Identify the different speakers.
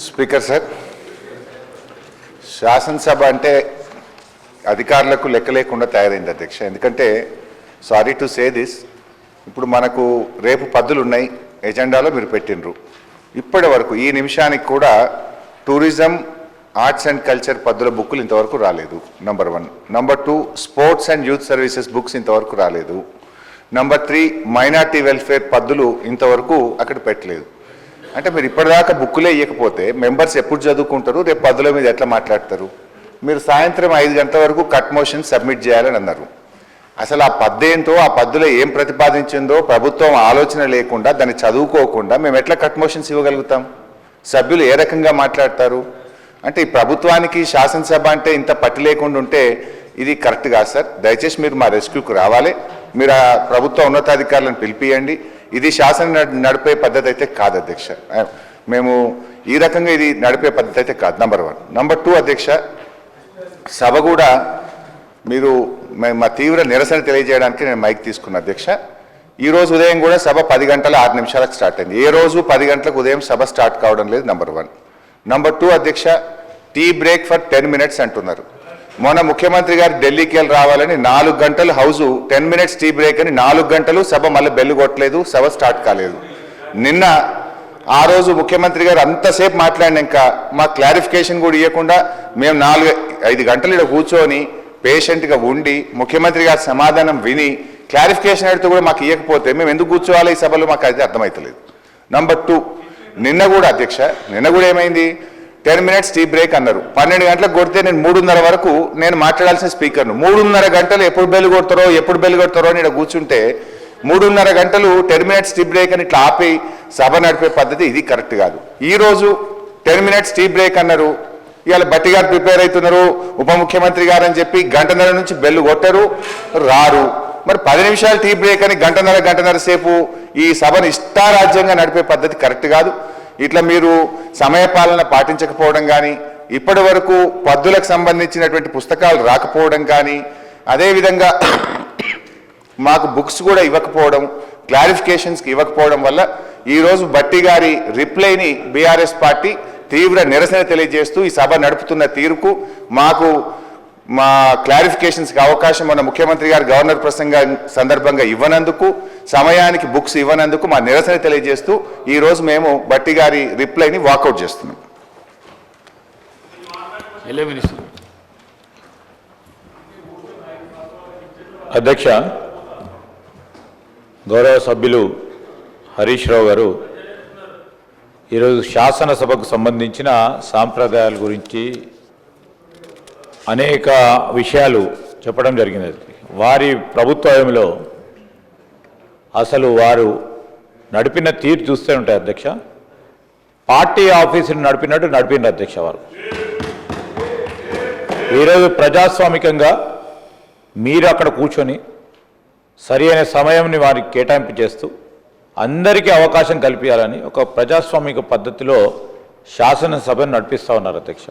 Speaker 1: Speaker sir, శాసనసభ అంటే అధికారులకు లెక్క లేకుండా తయారైంది అధ్యక్ష. ఎందుకంటే సారీ టు సే దిస్, ఇప్పుడు మనకు రేపు పద్దులు ఉన్నాయి, ఎజెండాలో మీరు పెట్టినరు. ఇప్పటి వరకు ఈ నిమిషానికి కూడా టూరిజం, ఆర్ట్స్ అండ్ కల్చర్ పద్దుల బుక్కులు ఇంతవరకు రాలేదు. Number 1. Number 2, sports and youth services books ఇంతవరకు రాలేదు. నంబర్ 3, మైనార్టీ వెల్ఫేర్ పద్దులు ఇంతవరకు అక్కడ పెట్టలేదు. అంటే మీరు ఇప్పటిదాకా బుక్కులే ఇవ్వకపోతే మెంబర్స్ ఎప్పుడు చదువుకుంటారు, రేపు పద్దుల మీద ఎట్లా మాట్లాడతారు? మీరు సాయంత్రం 5 గంటల వరకు కట్ మోషన్ సబ్మిట్ చేయాలని అన్నారు. అసలు ఆ పద్దేంటో, ఆ పద్దులో ఏం ప్రతిపాదించిందో ప్రభుత్వం ఆలోచన లేకుండా, దాన్ని చదువుకోకుండా మేము ఎట్లా కట్ మోషన్స్ ఇవ్వగలుగుతాం? సభ్యులు ఏ రకంగా మాట్లాడతారు? అంటే ఈ ప్రభుత్వానికి శాసనసభ అంటే ఇంత పట్టు లేకుండా ఉంటే ఇది కరెక్ట్ కాదు సార్. దయచేసి మీరు మా రెస్క్యూకి రావాలి, మీరు ఆ ప్రభుత్వ ఉన్నతాధికారులను పిలిపియండి. ఇది శాసనం నడిపే పద్ధతి అయితే కాదు అధ్యక్ష. మేము ఈ రకంగా ఇది నడిపే పద్ధతి అయితే కాదు. నంబర్ 1. నంబర్ 2 అధ్యక్ష, సభ కూడా మీరు మా తీవ్ర నిరసన తెలియజేయడానికి నేను మైక్ తీసుకున్నా అధ్యక్ష. ఈరోజు ఉదయం కూడా సభ 10 గంటల 6 నిమిషాలకు స్టార్ట్ అయింది. ఏ రోజు 10 గంటలకు ఉదయం సభ స్టార్ట్ కావడం లేదు. నంబర్ 1. నంబర్ 2 అధ్యక్ష, టీ బ్రేక్ ఫర్ 10 minutes అంటున్నారు. మొన్న ముఖ్యమంత్రి గారు ఢిల్లీకి వెళ్ళి రావాలని 4 గంటలు హౌజు 10 minutes టీ బ్రేక్ అని 4 గంటలు సభ మళ్ళీ బెల్లు కొట్టలేదు, సభ స్టార్ట్ కాలేదు. నిన్న ఆ రోజు ముఖ్యమంత్రి గారు అంతసేపు మాట్లాడినాక మా క్లారిఫికేషన్ కూడా ఇవ్వకుండా మేము 4-5 గంటలు ఇక్కడ కూర్చొని పేషెంట్గా ఉండి ముఖ్యమంత్రి గారి సమాధానం విని క్లారిఫికేషన్ అడిగితే కూడా మాకు ఇవ్వకపోతే మేము ఎందుకు కూర్చోవాలి ఈ సభలో, మాకు అయితే అర్థమవుతలేదు. నంబర్ 2, నిన్న కూడా అధ్యక్ష, నిన్న కూడా ఏమైంది, 10 minutes టీ బ్రేక్ అన్నారు. 12 గంటలకు కొడితే నేను 3:30 వరకు నేను మాట్లాడాల్సిన స్పీకర్ను 3:30 గంటలు ఎప్పుడు బెల్లు కొడతారో అని ఇక్కడ కూర్చుంటే 3:30 గంటలు 10 minutes టీ బ్రేక్ అని ఇట్లా ఆపి సభ నడిపే పద్ధతి ఇది కరెక్ట్ కాదు. ఈరోజు 10 minutes టీ బ్రేక్ అన్నారు, ఇవాళ బట్టి గారు ప్రిపేర్ అవుతున్నారు, ఉప ముఖ్యమంత్రి గారు అని చెప్పి 1:30 నుంచి బెల్లు కొట్టారు, రారు. మరి 10 నిమిషాలు టీ బ్రేక్ అని 1:30 సేపు ఈ సభను ఇష్టారాజ్యంగా నడిపే పద్ధతి కరెక్ట్ కాదు. ఇట్లా మీరు సమయపాలన పాటించకపోవడం కానీ, ఇప్పటి వరకు పద్దులకు సంబంధించినటువంటి పుస్తకాలు రాకపోవడం కానీ, అదేవిధంగా మాకు బుక్స్ కూడా ఇవ్వకపోవడం, క్లారిఫికేషన్స్కి ఇవ్వకపోవడం వల్ల ఈరోజు బట్టి గారి రిప్లైని బీఆర్ఎస్ పార్టీ తీవ్ర నిరసన తెలియజేస్తూ ఈ సభ నడుపుతున్న తీరుకు మాకు మా క్లారిఫికేషన్స్కి అవకాశం మన ముఖ్యమంత్రి గారు గవర్నర్ ప్రసంగం సందర్భంగా ఇవ్వనందుకు, సమయానికి బుక్స్ ఇవ్వనందుకు మా నిరసన తెలియజేస్తూ ఈరోజు మేము బట్టి గారి రిప్లైని వాకౌట్ చేస్తున్నాం.
Speaker 2: అధ్యక్ష, గౌరవ సభ్యులు హరీష్ రావు గారు ఈరోజు శాసనసభకు సంబంధించిన సాంప్రదాయాల గురించి అనేక విషయాలు చెప్పడం జరిగింది. వారి ప్రభుత్వంలో అసలు వారు నడిపిన తీరు చూస్తూ ఉంటాయి అధ్యక్ష. పార్టీ ఆఫీసును నడిపినట్టు నడిపినారు అధ్యక్ష. వారు ఈరోజు ప్రజాస్వామికంగా మీరు అక్కడ కూర్చొని సరి అయిన సమయంని వారికి కేటాయింపు చేస్తూ అందరికీ అవకాశం కల్పించాలని ఒక ప్రజాస్వామిక పద్ధతిలో శాసనసభను నడిపిస్తూ ఉన్నారు అధ్యక్ష.